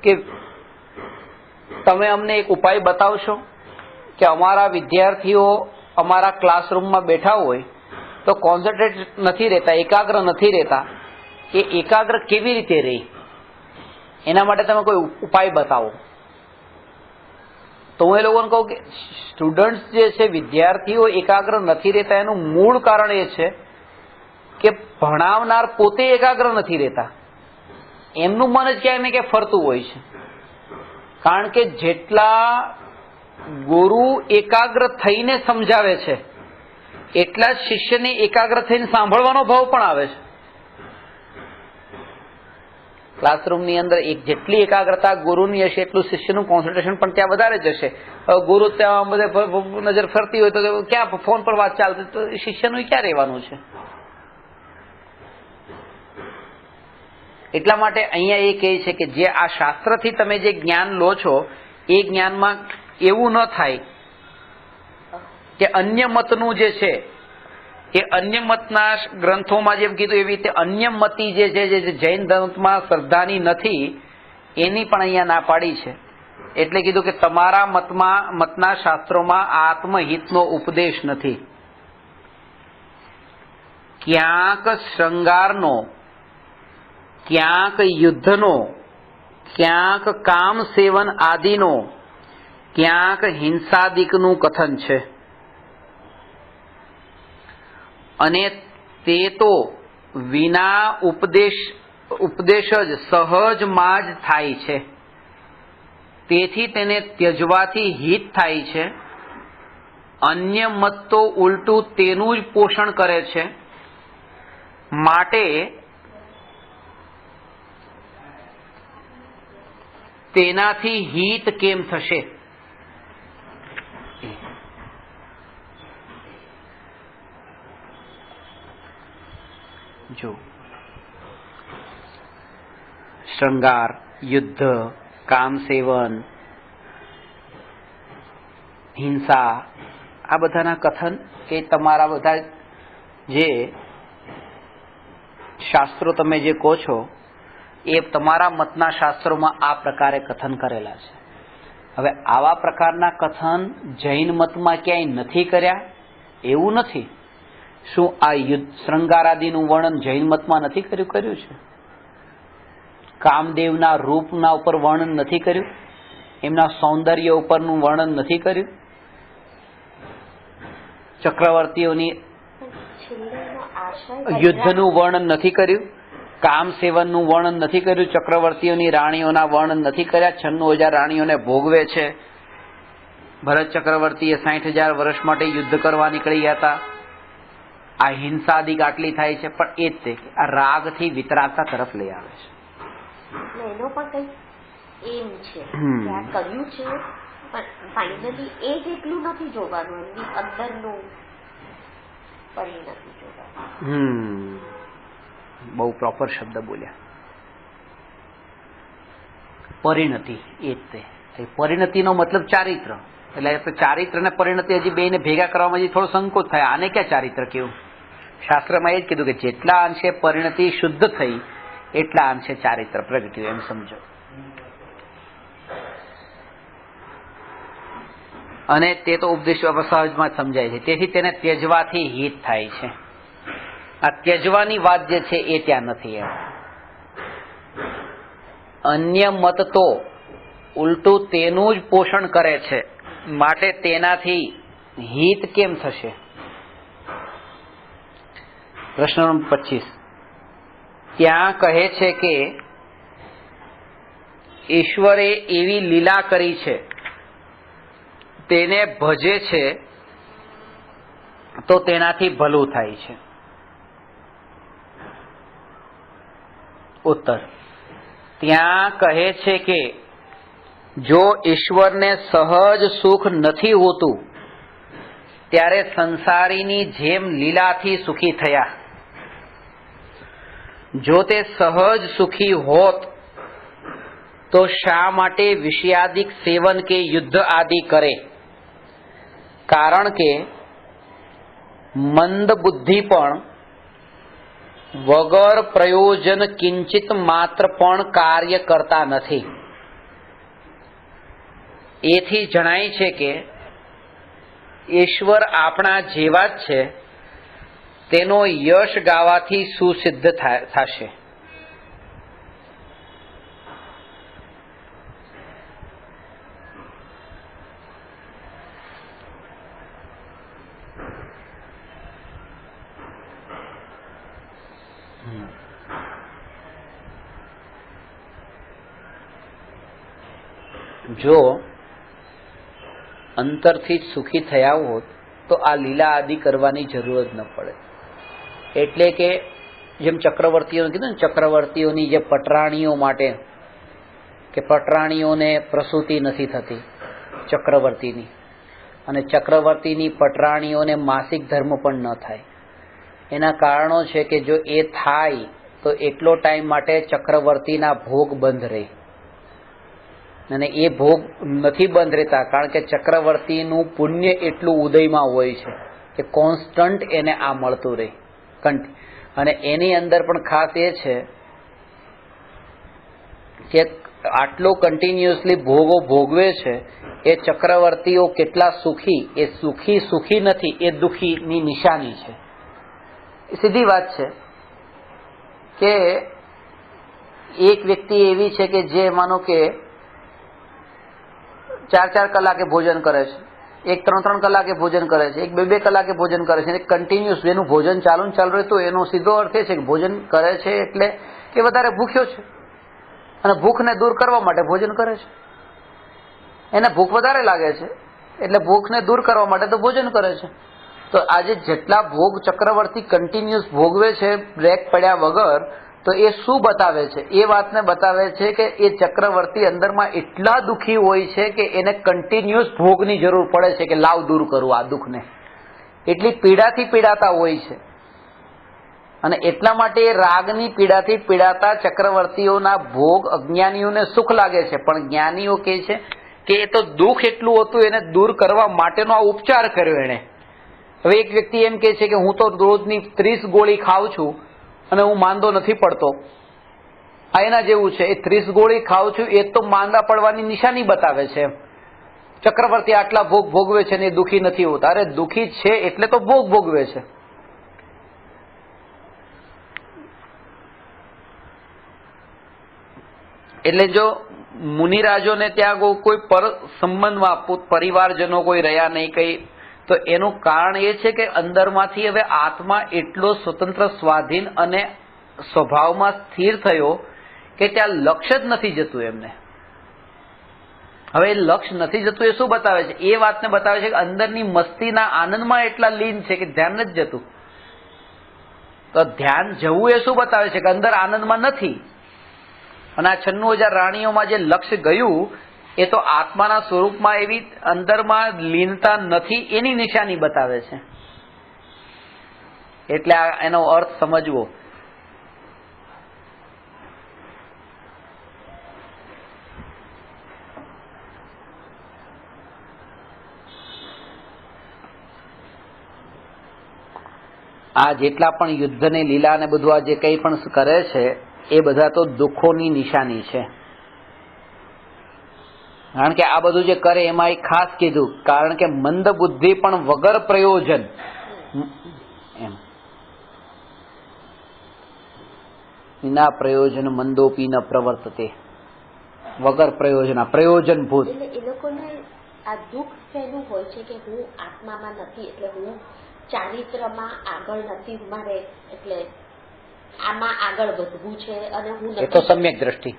કે તમે અમને એક ઉપાય બતાવશો કે અમારા વિદ્યાર્થીઓ અમારા ક્લાસરૂમમાં બેઠા હોય તો કોન્સન્ટ્રેટ નથી રહેતા, એકાગ્ર નથી રહેતા, એ એકાગ્ર કેવી રીતે રહે, એના માટે તમે કોઈ ઉપાય બતાવો. તો હું એ લોકોને કહું કે સ્ટુડન્ટ્સ જે છે, વિદ્યાર્થીઓ એકાગ્ર નથી રહેતા એનું મૂળ કારણ એ છે કે ભણાવનાર પોતે એકાગ્ર નથી રહેતા. એમનું મન જ ક્યાંય ને ક્યાંય ફરતું હોય છે. કારણ કે જેટલા ગુરુ એકાગ્ર થઈને સમજાવે છે એટલા જ શિષ્યને એકાગ્ર થઈને સાંભળવાનો ભાવ પણ આવે છે. ક્લાસરૂમની અંદર જેટલી એકાગ્રતા ગુરુની હશે એટલું શિષ્યનું કોન્સન્ટ્રેશન પણ ત્યાં વધારે જ હશે. ગુરુ ત્યાં બધે નજર ફરતી હોય તો ક્યાં ફોન પર વાત ચાલતી, તો શિષ્યનું ક્યાં રહેવાનું છે? એટલા માટે અહીંયા એ કહે છે કે જે આ શાસ્ત્રથી તમે જે જ્ઞાન લો છો એ જ્ઞાનમાં એવું ન થાય કે અન્ય મતનું જે છે એ અન્ય મતના ગ્રંથોમાં જેમ કીધું એવી રીતે અન્ય મતી જે છે જે જૈન ધર્મમાં શ્રદ્ધાની નથી એની પણ અહીંયા ના પાડી છે. એટલે કીધું કે તમારા મતના શાસ્ત્રોમાં આત્મહિતનો ઉપદેશ નથી. ક્યાંક શૃંગારનો, ક્યાંક યુદ્ધનો, ક્યાંક કામ સેવન આદિનો, ક્યાંક હિંસાદિકનું કથન છે. અને તે તો વિના ઉપદેશ જ સહજમાં જ થાય છે. તેથી તેને ત્યજવાથી હિત થાય છે. અન્ય મત તો ઉલટું તેનું જ પોષણ કરે છે. માટે તેનાથી હિત કેમ થશે? જો શૃંગાર, યુદ્ધ, કામ સેવન, હિંસા, આ બધાના કથન એ તમારા બધા જે શાસ્ત્રો તમે જે કહો છો એ તમારા મતના શાસ્ત્રોમાં આ પ્રકારે કથન કરેલા છે. હવે આવા પ્રકારના કથન જૈન મતમાં ક્યાંય નથી કર્યા એવું નથી. શું આ યુદ્ધ શૃંગારાદિનું વર્ણન જૈન મતમાં નથી કર્યું છે? કામદેવના રૂપના ઉપર વર્ણન નથી કર્યું? એમના સૌંદર્ય ઉપરનું વર્ણન નથી કર્યું? ચક્રવર્તીઓની યુદ્ધનું વર્ણન નથી કર્યું? કામ સેવનનું વર્ણન નથી કર્યું? ચક્રવર્તીઓની રાણીઓના વર્ણન નથી કર્યા? 96,000 રાણીઓને ભોગવે છે. ભરત ચક્રવર્તીએ 60,000 વર્ષ માટે યુદ્ધ કરવા નીકળી ગયા હતા. આ હિંસાદિક આટલી થાય છે, પણ એ જ તે આ રાગથી વિતરાગતા તરફ લઈ આવે છે. એનો પણ કઈ એમ છે કે આ કર્યું છે, પણ ફાઇનલી એ જ એટલું નથી જોવાનું, એમની અંદરનું પરિણતિ જોવાનું. બહુ પ્રોપર શબ્દ બોલ્યા. પરિણતિ એ જ તે પરિણતિનો મતલબ ચારિત્ર. એટલે ચારિત્ર ને પરિણતિ હજી બેને ભેગા કરવામાં હજી થોડો સંકોચ થાય. આને ક્યાં ચારિત્ર કેવું? શાસ્ત્રમાં એ જ કીધું કે જેટલા અંશે પરિણતિ શુદ્ધ થઈ એટલા અંશે ચારિત્ર પ્રગટ્યું, એમ સમજો. અને તે તો ઉપદેશ સહજમાં જ સમજાય છે. તેથી તેને ત્યજવાથી હિત થાય છે. આ ત્યજવાની વાત જે છે એ ત્યાં નથી. એમ અન્ય મત તો ઉલટું તેનું જ પોષણ કરે છે. માટે તેનાથી હિત કેમ થશે? પ્રશ્ન નંબર 25. ત્યાં કહે છે કે ઈશ્વરે એવી લીલા કરી છે, તેને ભજે છે તો તેનાથી ભલું થાય છે. ઉત્તર. ત્યાં કહે છે કે જો ઈશ્વરને સહજ સુખ નથી હોતું ત્યારે સંસારીની જેમ લીલાથી સુખી થયા. જો તે સહજ સુખી હોત તો શા માટે વિષયાદિક સેવન કે યુદ્ધ આદિ કરે? કારણ કે મંદ બુદ્ધિ પણ વગર પ્રયોજન કિંચિત માત્ર પણ કાર્ય કરતા નથી. એથી જણાય છે કે ઈશ્વર આપણા જેવા જ છે, તેનો યશ ગાવાથી સુસિદ્ધ થશે. જો અંતરથી જ સુખી થયા હોત તો આ લીલા આદિ કરવાની જરૂર જ ન પડે. એટલે કે જેમ ચક્રવર્તીઓને કીધું ને, ચક્રવર્તીઓની જે પટરાણીઓ માટે કે પટરાણીઓને પ્રસૂતિ નથી થતી ચક્રવર્તીની, અને ચક્રવર્તીની પટરાણીઓને માસિક ધર્મ પણ ન થાય. એના કારણો છે કે જો એ થાય તો એટલો ટાઈમ માટે ચક્રવર્તીના ભોગ બંધ રહે, અને એ ભોગ નથી બંધ રહેતા કારણ કે ચક્રવર્તીનું પુણ્ય એટલું ઉદયમાં હોય છે કે કોન્સ્ટન્ટ એને આ મળતું રહે. અને એની અંદર પણ ખાસ એ છે કે આટલો કન્ટિન્યુઅસલી ભોગો ભોગવે છે એ ચક્રવર્તીઓ કેટલા સુખી, એ સુખી નથી, એ દુઃખીની નિશાની છે. સીધી વાત છે કે એક વ્યક્તિ એવી છે કે જે માનો કે 4-4 કલાકે ભોજન કરે છે, એક 3-3 કલાકે ભોજન કરે છે, એક 2-2 કલાકે ભોજન કરે છે, કન્ટિન્યુઅસ જેનું ભોજન ચાલુ રહે, તો એનો સીધો અર્થ એ છે કે ભોજન કરે છે એટલે કે વધારે ભૂખ્યો છે અને ભૂખને દૂર કરવા માટે ભોજન કરે છે. એને ભૂખ વધારે લાગે છે એટલે ભૂખને દૂર કરવા માટે તો ભોજન કરે છે. તો આજે જેટલા ભોગ ચક્રવર્તી કન્ટિન્યુઅસ ભોગવે છે બ્રેક પડ્યા વગર, તો એ શું બતાવે છે? એ વાતને બતાવે છે કે એ ચક્રવર્તી અંદરમાં એટલા દુઃખી હોય છે કે એને કન્ટિન્યુઅસ ભોગની જરૂર પડે છે કે લાવ દૂર કરું આ દુઃખને, એટલી પીડાથી પીડાતા હોય છે. અને એટલા માટે રાગની પીડાથી પીડાતા ચક્રવર્તીઓના ભોગ અજ્ઞાનીઓને સુખ લાગે છે, પણ જ્ઞાનીઓ કહે છે કે એ તો દુઃખ એટલું હતું, એને દૂર કરવા માટેનો આ ઉપચાર કર્યો એણે. હવે એક વ્યક્તિ એમ કહે છે કે હું તો રોજની 30 ગોળી ખાઉં છું અને હું માંદો નથી પડતો. આ એના જેવું છે, એ 30 ગોળી ખાઉં છું એ તો માંદા પડવાની નિશાની બતાવે છે. ચક્રવર્તી આટલા ભોગ ભોગવે છે ને એ દુઃખી નથી હોતા. અરે દુઃખી છે એટલે તો ભોગ ભોગવે છે. એટલે જો મુનિરાજોને ત્યાં કોઈ પર સંબંધમાં પરિવારજનો કોઈ રહ્યા નહીં કઈ, તો એનું કારણ એ છે કે અંદરમાંથી હવે આત્મા એટલો સ્વતંત્ર, સ્વાધીન અને સ્વભાવમાં સ્થિર થયો કે ત્યાં લક્ષ્ય જ નથી જતું એમને. હવે એ લક્ષ્ય નથી જતું એ શું બતાવે છે? એ વાતને બતાવે છે કે અંદરની મસ્તીના આનંદમાં એટલા લીન છે કે ધ્યાન નથી જતું. તો ધ્યાન જવું એ શું બતાવે છે? કે અંદર આનંદમાં નથી. અને આ 96,000 રાણીઓમાં જે લક્ષ્ય ગયું એ તો આત્માના સ્વરૂપમાં એવી અંદરમાં લીનતા નથી એની નિશાની બતાવે છે. એટલે એનો અર્થ સમજવો. આ જેટલા પણ યુદ્ધની લીલા ને બધું આ જે કંઈ પણ કરે છે એ બધા તો દુઃખોની નિશાની છે. કારણ કે આ બધું જે કરે એમાં એક ખાસ કીધું, કારણ કે મંદ બુદ્ધિ પણ વગર પ્રયોજન, એમ વિના પ્રયોજન મંદોપી ન પ્રવર્તતે, વગર પ્રયોજન, પ્રયોજનભૂત. એટલે એ લોકોને આ દુઃખ શેનું હોય છે કે હું આત્મામાં નથી, એટલે હું ચારિત્રમાં આગળ નથી, મારે એટલે આમાં આગળ વધવું છે અને હું એ તો સમ્યક દ્રષ્ટિ,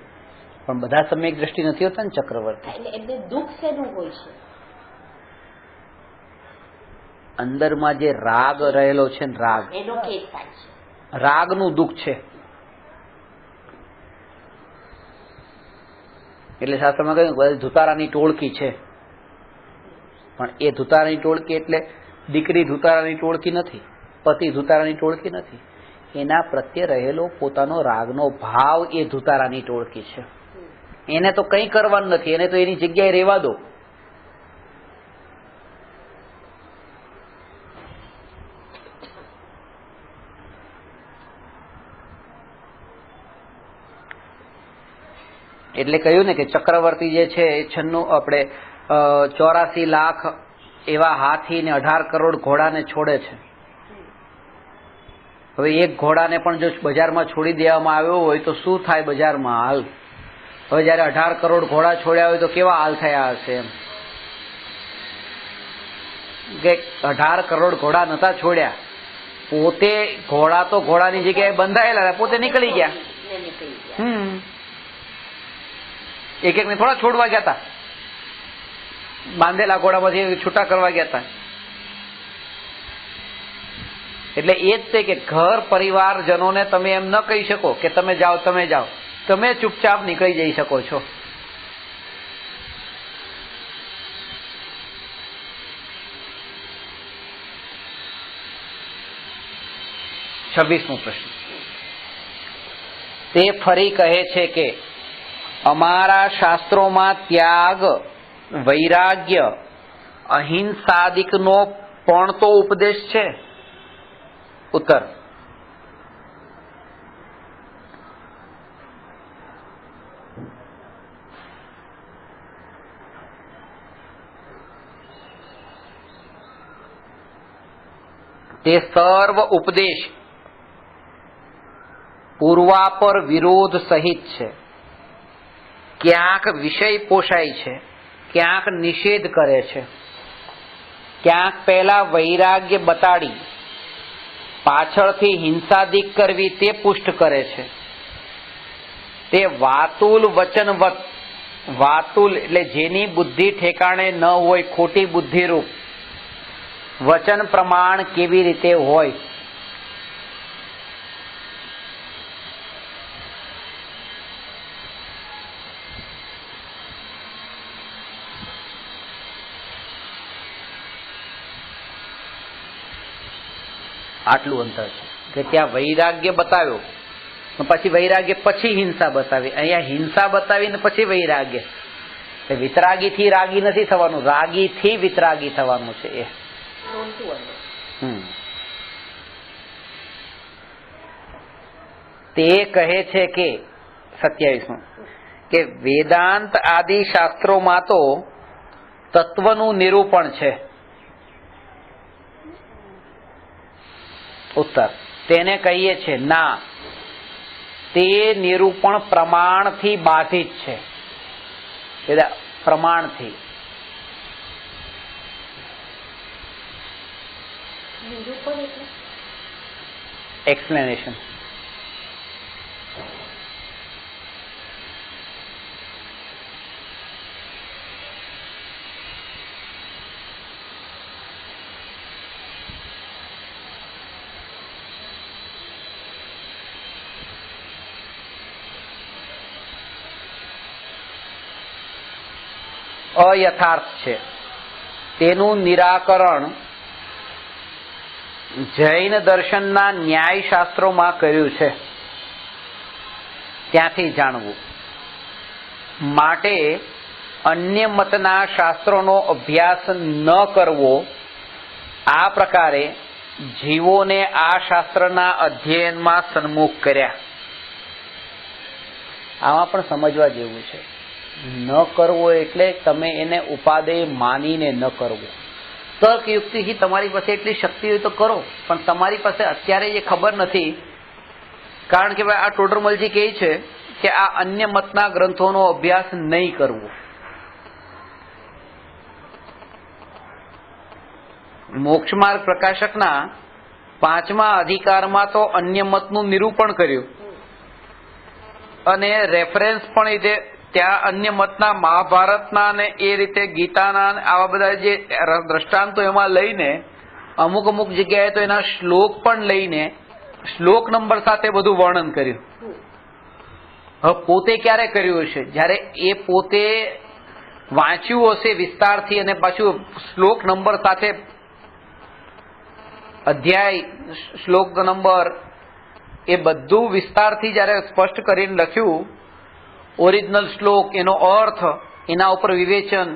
પણ બધા સમ્યક દ્રષ્ટિ નથી હોતા ને ચક્રવર્તી. એટલે એમને દુઃખ શેનું હોય છે? અંદરમાં જે રાગ રહેલો છે ને, રાગ, એનો કેસ થાય છે, રાગનું દુઃખ છે. એટલે શાસ્ત્રમાં કહ્યું ધુતારાની ટોળકી છે, પણ એ ધુતારાની ટોળકી એટલે દીકરી ધુતારાની ટોળકી નથી, પતિ ધુતારાની ટોળકી નથી. એના પ્રત્યે રહેલો પોતાનો રાગનો ભાવ એ ધુતારાની ટોળકી છે. એને તો કંઈ કરવાનું નથી, એને તો એની જગ્યાએ રહેવા દો. એટલે કહ્યું ને કે ચક્રવર્તી જે છે એ 84 લાખ એવા હાથી ને 18 કરોડ ઘોડાને છોડે છે. હવે એક ઘોડાને પણ જો બજારમાં છોડી દેવામાં આવ્યો હોય તો શું થાય બજારમાં હાલ? હવે જયારે 18 કરોડ ઘોડા છોડ્યા હોય તો કેવા હાલ થયા હશે? એમ કે 18 કરોડ ઘોડા નતા છોડ્યા, પોતે ઘોડા તો ઘોડાની જગ્યાએ બંધાયેલા, પોતે નીકળી ગયા. એક ને થોડા છોડવા ગયા હતા, બાંધેલા ઘોડામાંથી છૂટા કરવા ગયા હતા. એટલે એ જ છે કે ઘર પરિવારજનોને તમે એમ ન કહી શકો કે તમે જાઓ, તમે ચૂપચાપ નીકળી જઈ શકો છો. છવ્વીસમો પ્રશ્ન. તે ફરી કહે છે કે અમારા શાસ્ત્રોમાં ત્યાગ, વૈરાગ્ય, અહિંસાદિકનો પણ તો ઉપદેશ છે. ઉત્તર: તે સર્વ ઉપદેશ પૂર્વાપર વિરોધ સહિત છે. ક્યાંક વિષય પોષાય છે, ક્યાંક નિષેધ કરે છે, ક્યાંક પહેલા વૈરાગ્ય બતાડી પાછળથી હિંસાદિક કરવી તે પુષ્ટ કરે છે. તે વાતુલ વચનવત, વાતુલ એટલે જેની બુદ્ધિ ઠેકાણે ન હોય, ખોટી બુદ્ધિરૂપ વચન પ્રમાણ કેવી રીતે હોય. આટલું અંતર છે કે ત્યાં વૈરાગ્ય બતાવ્યો, પછી વૈરાગ્ય પછી હિંસા બતાવી. અહીંયા હિંસા બતાવીને પછી વૈરાગ્ય. વિતરાગી થી રાગી નથી થવાનું, રાગી થી વિતરાગી થવાનું છે. એ તે કહે છે કે 27 કે વેદાંત આદિ શાસ્ત્રોમાં તો તત્વનું નિરૂપણ છે. ઉત્તર: તેને કહીએ છે ના, તે નિરૂપણ પ્રમાણથી બાધિત છે. પ્રમાણથી. નિરૂપણ એટલે એક્સપ્લેનેશન. અયથાર્થ છે. તેનું નિરાકરણ જૈન દર્શનના ન્યાય શાસ્ત્રોમાં કર્યું છે. ત્યાંથી જાણવું માટે અન્ય મતના શાસ્ત્રોનો અભ્યાસ ન કરવો. આ પ્રકારે જીવોને આ શાસ્ત્રના અધ્યયનમાં સન્મુખ કર્યા. આમાં પણ સમજવા જેવું છે. ન કરવો એટલે તમે એને ઉપાદેય માનીને ન કરવો. તર્ક યુક્તિથી તમારી પાસે એટલી શક્તિ હોય તો કરો, પણ તમારી પાસે અત્યારે એ ખબર નથી. કારણ કે આ ટોડરમલજી કહે છે કે આ અન્ય મતના ગ્રંથોનો અભ્યાસ નહીં કરવો. મોક્ષમાર્ગ પ્રકાશકના 5મા અધિકારમાં તો અન્ય મતનું નિરૂપણ કર્યું અને રેફરન્સ પણ ત્યાં અન્ય મતના મહાભારતના ને એ રીતે ગીતાના આવા બધા જે દ્રષ્ટાંતો એમાં લઈને અમુક અમુક જગ્યાએ તો એના શ્લોક પણ લઈને શ્લોક નંબર સાથે બધું વર્ણન કર્યું. હવે પોતે ક્યારે કર્યું હશે? જ્યારે એ પોતે વાંચ્યું હશે વિસ્તારથી અને પાછું શ્લોક નંબર સાથે અધ્યાય, શ્લોક નંબર એ બધું વિસ્તારથી જ્યારે સ્પષ્ટ કરીને લખ્યું, ઓરિજિનલ શ્લોક, એનો અર્થ, એના ઉપર વિવેચન,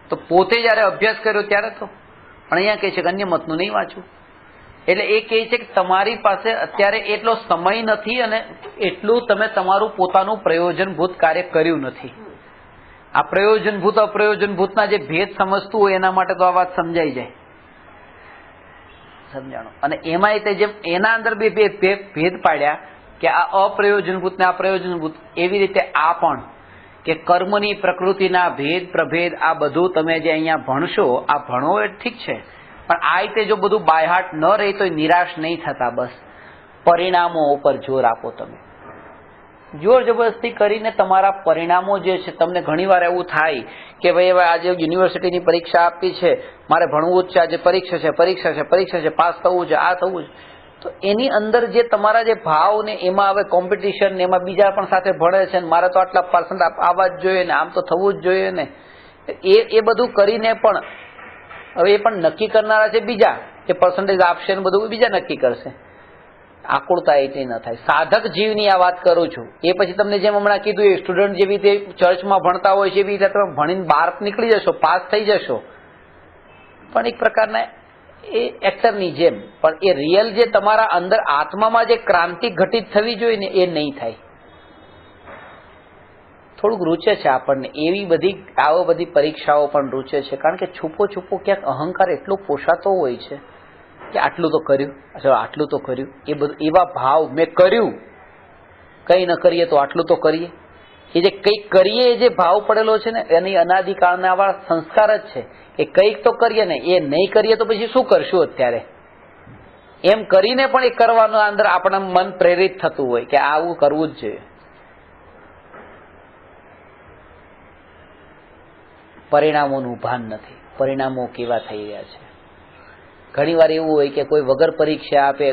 તો પોતે જયારે અભ્યાસ કર્યો ત્યારે તો. પણ અહીંયા કહે છે કે અન્ય મતનું નહીં વાંચવું. એટલે એ કહે છે કે તમારી પાસે અત્યારે એટલો સમય નથી અને એટલું તમે તમારું પોતાનું પ્રયોજનભૂત કાર્ય કર્યું નથી. આ પ્રયોજનભૂત અપ્રયોજનભૂતના જે ભેદ સમજતું હોય એના માટે તો આ વાત સમજાઈ જાય. સમજાણો? અને એમાં તે જેમ એના અંદર બે ભેદ પાડ્યા કે આ અપ્રયોજનભૂત ને આ પ્રયોજનભૂત, એવી રીતે આ પણ કે કર્મની પ્રકૃતિના ભેદ પ્રભેદ આ બધું તમે જે અહીંયા ભણશો, આ ભણો એ ઠીક છે, પણ આ રીતે જો બધું બાયહાટ ન રહી તો નિરાશ નહીં થતા. બસ પરિણામો ઉપર જોર આપો. તમે જોર જબરદસ્તી કરીને તમારા પરિણામો જે છે, તમને ઘણીવાર એવું થાય કે ભાઈ હવે આજે યુનિવર્સિટીની પરીક્ષા આપી છે, મારે ભણવું જ છે, આજે પરીક્ષા છે, પાસ થવું છે, આ થવું છે, તો એની અંદર જે તમારા જે ભાવ ને એમાં હવે કોમ્પિટિશન ને એમાં બીજા પણ સાથે ભણે છે, મારે તો આટલા પર્સન્ટ આવવા જ જોઈએ ને, આમ તો થવું જ જોઈએ ને, એ બધું કરીને પણ હવે એ પણ નક્કી કરનારા છે બીજા, કે પર્સન્ટેજ આપશે ને બધું બીજા નક્કી કરશે. આકુળતા એટલી ન થાય. સાધક જીવની આ વાત કરું છું. એ પછી તમને જેમ હમણાં કીધું એ સ્ટુડન્ટ જેવી રીતે ચર્ચમાં ભણતા હોય છે એવી રીતે તમે ભણીને બહાર નીકળી જશો, પાસ થઈ જશો, પણ એક પ્રકારના એ એક્ટરની જેમ. પણ એ રિયલ જે તમારા અંદર આત્મામાં જે ક્રાંતિ ઘટિત થવી જોઈએ ને એ નહીં થાય. થોડુંક રૂચે છે આપણને એવી બધી આવો બધી પરીક્ષાઓ પણ રૂચે છે, કારણ કે છુપો છુપો ક્યાંક અહંકાર એટલો પોષાતો હોય છે કે આટલું તો કર્યું, આટલું તો કર્યું, એ બધું એવા ભાવ મેં કર્યું, કંઈ ન કરીએ તો આટલું તો કરીએ, એ જે કંઈક કરીએ એ જે ભાવ પડેલો છે ને એની અનાદિકાળના આવા સંસ્કાર જ છે કે કંઈક તો કરીએ ને, એ નહીં કરીએ તો પછી શું કરશું અત્યારે, એમ કરીને પણ એ કરવાનું અંદર આપણા મન પ્રેરિત થતું હોય કે આવું કરવું જ જોઈએ. પરિણામોનું ભાન નથી, પરિણામો કેવા થઈ રહ્યા છે. ઘણી વાર એવું હોય કે કોઈ વગર પરીક્ષા આપે,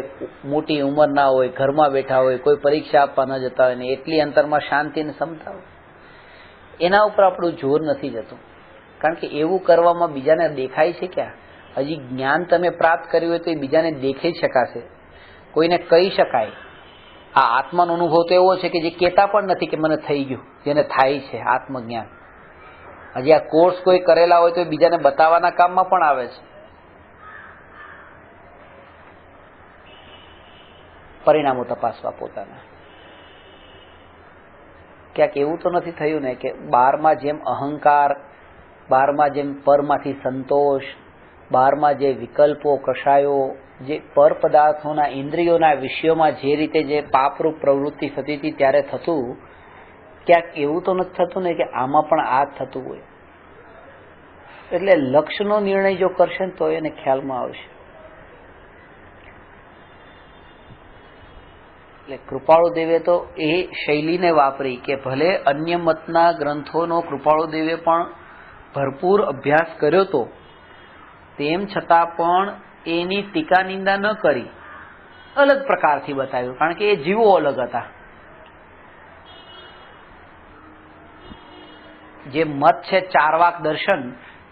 મોટી ઉંમરના હોય, ઘરમાં બેઠા હોય, કોઈ પરીક્ષા આપવા ન જતા હોય ને એટલી અંતરમાં શાંતિ અને ક્ષમતા હોય, એના ઉપર આપણું જોર નથી જતું. કારણ કે એવું કરવામાં બીજાને દેખાય છે ક્યાં? હજી જ્ઞાન તમે પ્રાપ્ત કર્યું હોય તો એ બીજાને દેખાઈ શકાશે, કોઈને કહી શકાય. આ આત્માનો અનુભવ તો એવો છે કે જે કહેતા પણ નથી કે મને થઈ ગયું, જેને થાય છે આત્મજ્ઞાન. હજી આ કોર્સ કોઈ કરેલા હોય તો એ બીજાને બતાવવાના કામમાં પણ આવે છે. પરિણામો તપાસવા પોતાના. ક્યાંક એવું તો નથી થયું ને કે બહારમાં જેમ અહંકાર, બહારમાં જેમ પરમાંથી સંતોષ, બહારમાં જે વિકલ્પો, કષાયો, જે પર પદાર્થોના ઇન્દ્રિયોના વિષયોમાં જે રીતે જે પાપરૂપ પ્રવૃત્તિ થતી હતી ત્યારે થતું, ક્યાંક એવું તો નથી થતું ને કે આમાં પણ આ થતું હોય. એટલે લક્ષ્યનો નિર્ણય જો કરશે ને તો એને ખ્યાલમાં આવશે. એટલે કૃપાળુદેવે તો એ શૈલીને વાપરી કે ભલે અન્ય મતના ગ્રંથોનો કૃપાળુદેવે પણ ભરપૂર અભ્યાસ કર્યો તો, તેમ છતાં પણ એની ટીકા નિંદા ન કરી, અલગ પ્રકારથી બતાવ્યું. કારણ કે એ જીવો અલગ હતા. જે મત છે ચારવાક દર્શન,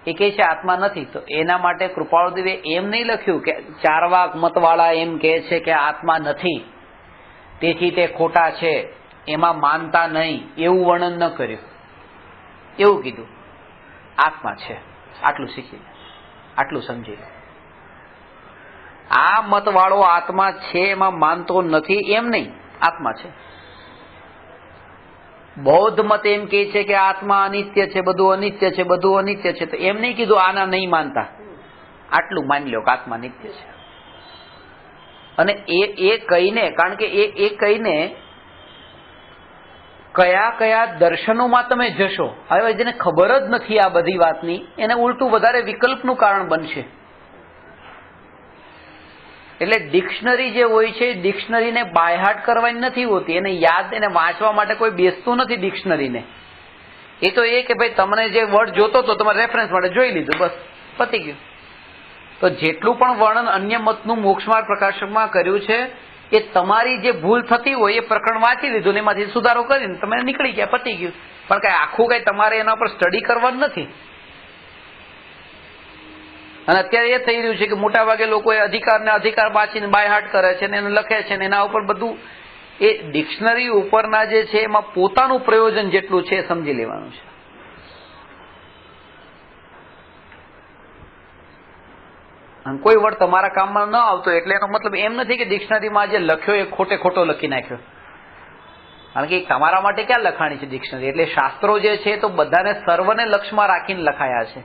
એ કહે છે આત્મા નથી, તો એના માટે કૃપાળુદેવે એમ નહીં લખ્યું કે ચારવાક મતવાળા એમ કહે છે કે આત્મા નથી, તેથી તે ખોટા છે, એમાં માનતા નહીં, એવું વર્ણન ન કર્યું. એવું કીધું આત્મા છે, આટલું શીખી, આટલું સમજી. આ મતવાળો આત્મા છે એમાં માનતો નથી એમ નહીં, આત્મા છે. બૌદ્ધ મત એમ કહે છે કે આત્મા અનિત્ય છે, બધું અનિત્ય છે, બધું અનિત્ય છે, તો એમ નહીં કીધું આના નહીં માનતા, આટલું માની લો કે આત્મા નિત્ય છે. અને એ કહીને, કારણ કે એ કહીને કયા કયા દર્શનોમાં તમે જશો, હવે જેને ખબર જ નથી આ બધી વાતની, એને ઉલટું વધારે વિકલ્પનું કારણ બનશે. એટલે ડિક્શનરી જે હોય છે, ડિક્શનરીને બાયહાર્ટ કરવાની નથી હોતી, એને યાદ, એને વાંચવા માટે કોઈ બેસતું નથી ડિક્શનરીને. એ તો એ કે ભાઈ તમને જે વર્ડ જોતો તો તમારે રેફરન્સ માટે જોઈ લીધું, બસ પતી ગયું. તો જેટલું પણ વર્ણન અન્ય મતનું મોક્ષમાર્ગ પ્રકાશકમાં કર્યું છે, એ તમારી જે ભૂલ થતી હોય એ પ્રકરણ વાંચી લીધું ને એમાંથી સુધારો કરીને તમે નીકળી ગયા, પતી ગયું. પણ કઈ આખું કઈ તમારે એના પર સ્ટડી કરવાનું નથી. અને અત્યારે એ થઈ રહ્યું છે કે મોટા ભાગે લોકો એ અધિકાર વાંચીને બાયહાર્ટ કરે છે ને એને લખે છે ને એના ઉપર બધું એ ડિક્શનરી ઉપરના જે છે એમાં પોતાનું પ્રયોજન જેટલું છે એ સમજી લેવાનું છે. અને કોઈ વર્ડ તમારા કામમાં ન આવતો એટલે એનો મતલબ એમ નથી કે ડિક્શનરીમાં જે લખ્યો એ ખોટે ખોટો લખી નાખ્યો. કારણ કે તમારા માટે ક્યાં લખાણી છે ડિક્શનરી? એટલે શાસ્ત્રો જે છે તો બધાને સર્વને લક્ષમાં રાખીને લખાયા છે.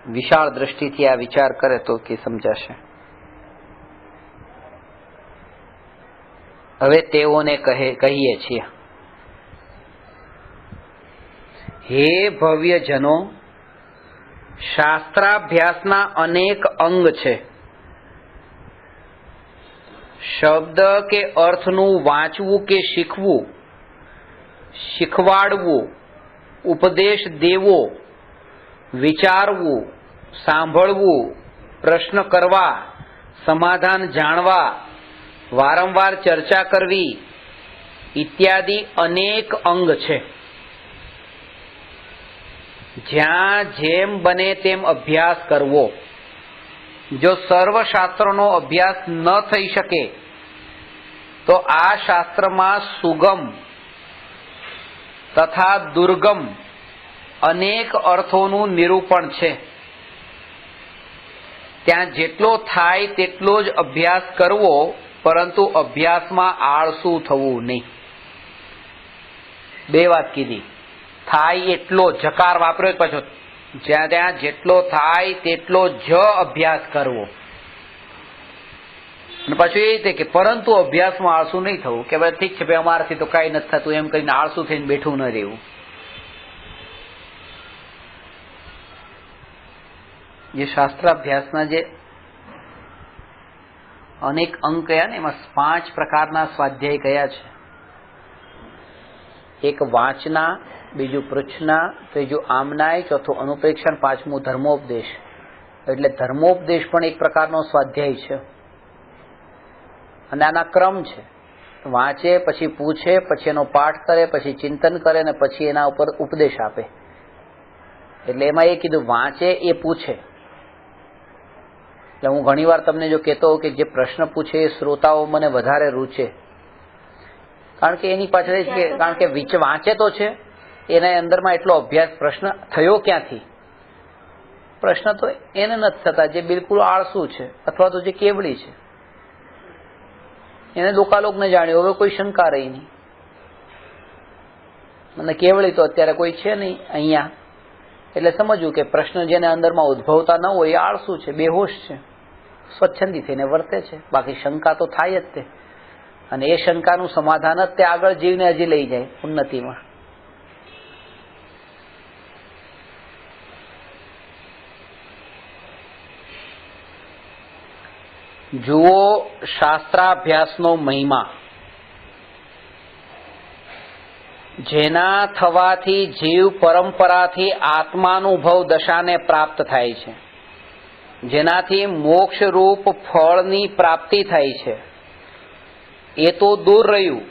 વિશાળ દ્રષ્ટિથી આ વિચાર કરે તો કે સમજાશે. હવે તેઓને કહીએ છીએ, હે ભવ્ય જનો, શાસ્ત્રાભ્યાસના અનેક અંગ છે. શબ્દ કે અર્થનું વાંચવું કે શીખવું, શીખવાડવું, ઉપદેશ દેવો, વિચારવું, સાંભળવું, પ્રશ્ન કરવા, સમાધાન જાણવા, વારંવાર ચર્ચા કરવી ઇત્યાદિ અનેક અંગ છે. જ્યાં જેમ બને તેમ અભ્યાસ કરવો. જો સર્વ શાસ્ત્રોનો અભ્યાસ ન થઈ શકે તો આ શાસ્ત્રમાં સુગમ તથા દુર્ગમ અનેક અર્થોનું નિરૂપણ છે. ત્યાં જેટલો થાય તેટલો જ અભ્યાસ કરવો, પરંતુ અભ્યાસમાં આળસુ થવું નહીં. બે વાત કીધી. થાય એટલો જકાર વાપર્યો પાછો, જ્યાં ત્યાં જેટલો થાય તેટલો જ અભ્યાસ કરવો. અને પાછું એ રીતે કે પરંતુ અભ્યાસમાં આળસુ નહીં થવું, કે ભાઈ ઠીક છે ભાઈ અમારાથી તો કાંઈ નથી થતું એમ કરીને આળસુ થઈને બેઠું ન રહેવું. જે શાસ્ત્રાભ્યાસના જે અનેક અંગ કયા ને, એમાં 5 પ્રકારના સ્વાધ્યાય કયા છે. એક વાંચના, બીજું પૃચ્છના, ત્રીજું આમનાય, ચોથું અનુપ્રેક્ષણ, પાંચમું ધર્મોપદેશ. એટલે ધર્મોપદેશ પણ એક પ્રકારનો સ્વાધ્યાય છે. અને આના ક્રમ છે. વાંચે, પછી પૂછે, પછી એનો પાઠ કરે, પછી ચિંતન કરે અને પછી એના ઉપર ઉપદેશ આપે. એટલે એમાં એ કીધું વાંચે એ પૂછે. એટલે હું ઘણી વાર તમને જો કહેતો હોઉં કે જે પ્રશ્ન પૂછે એ શ્રોતાઓ મને વધારે રૂચે, કારણ કે એની પાછળ કારણ કે વાંચે તો છે, એના અંદરમાં એટલો અભ્યાસ, પ્રશ્ન થયો ક્યાંથી? પ્રશ્ન તો એને નથી થતા જે બિલકુલ આળસુ છે અથવા તો જે કેવળી છે. એને લોકાલોકને જાણ્યું, હવે કોઈ શંકા રહી નહીં. અને કેવળી તો અત્યારે કોઈ છે નહીં અહીંયા, એટલે સમજવું કે પ્રશ્ન જેને અંદરમાં ઉદ્ભવતા ન હોય એ આળસુ છે, બેહોશ છે, સ્વચ્છંદી થઈને વર્તે છે. બાકી શંકા તો થાય જ તે, અને એ શંકાનું સમાધાન જ તે આગળ જીવને હજી લઈ જાય ઉન્નતિમાં. જુઓ શાસ્ત્રાભ્યાસનો મહિમા, જેના થવાથી જીવ પરંપરાથી આત્માનુભવ દશાને પ્રાપ્ત થાય છે, જેનાથી મોક્ષરૂપ ફળની પ્રાપ્તિ થાય છે, એ તો દૂર રહ્યું.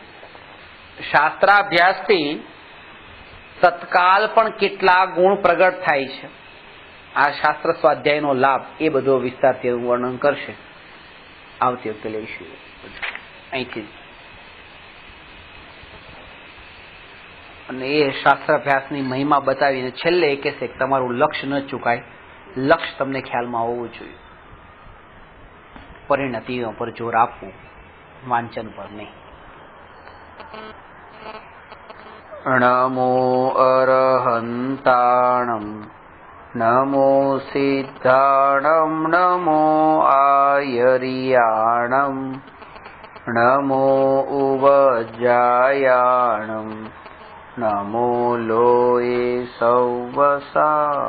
શાસ્ત્રાભ્યાસથી તત્કાલ પણ કેટલા ગુણ પ્રગટ થાય છે. આ શાસ્ત્ર સ્વાધ્યાયનો લાભ, એ બધો વિસ્તારથી વર્ણન કરશે. આવતી વખતે લઈશું અહીંથી. અને એ શાસ્ત્રાભ્યાસની મહિમા બતાવીને છેલ્લે એ કહેશે કે તમારું લક્ષ્ય ન ચૂકાય, લક્ષ્ય તમને ખ્યાલમાં હોવું જોઈએ. પરિણતિઓ પર જોર આપવું, વાંચન પર નહીં. નમો અરહંતાણમ નમો સિદ્ધાણમ નમો આયરિયાણમ નમો ઉવજાયાણમ નમો લોય સૌવસા.